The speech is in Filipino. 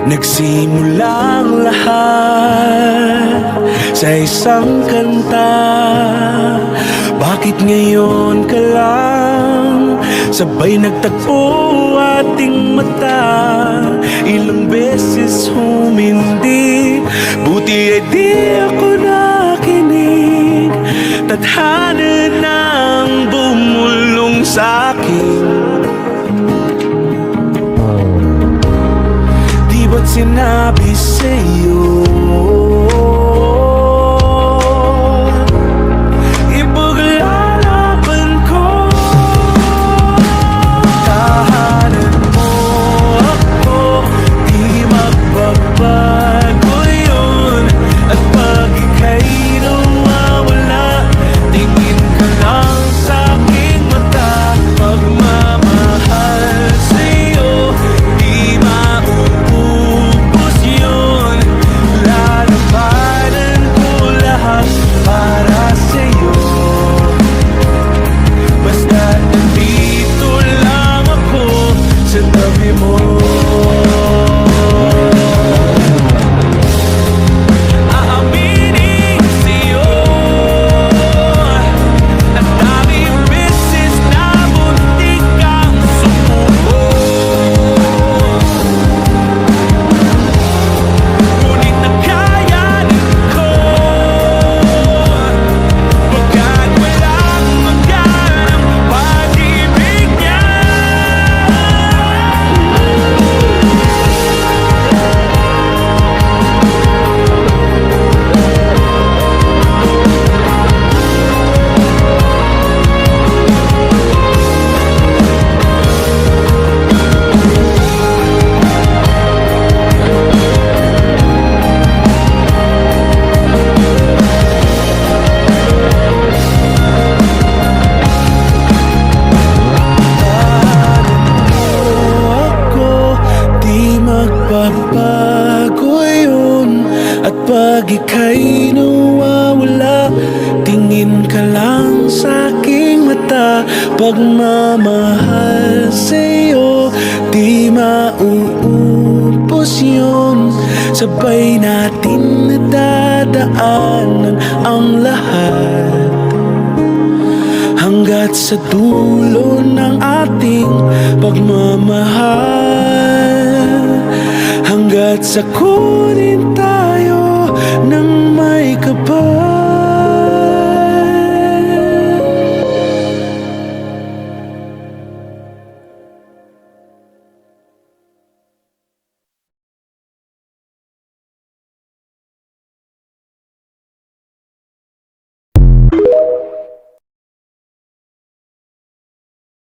Nagsimulang lahat sa isang kanta. Bakit ngayon ka lang sabay nagtagpo ating mata? Ilang beses humindi, buti ay di ako nakinig. Tadhana nang bumulong sa'kin. Di ba't sinabi sa'yo ipaglalaban ko? Tahanan mo ako, di magbabago yun. At pag ika'y nawawala, tingin ka lang sa'king mata. Pagmamahal sa'yo, di mauubos yun. Lalabanan ko lahat para sa'yo. Basta't nandito lang ako sa tabi mo. Aaminin sa'yo, ang daming beses na muntik kang sumuko. Ngunit nakayanin ko, pagkat walang magkanang pag-ibig niya. Ako, di magbabago yun. At pag ika'y nawawala, tingin ka lang sa'king mata. Pagmamahal sa'yo, di mauubos yun. Sabay natin nadadaanan ang lahat hanggat sa dulo ng ating pagmamahal. Hanggat sa kunin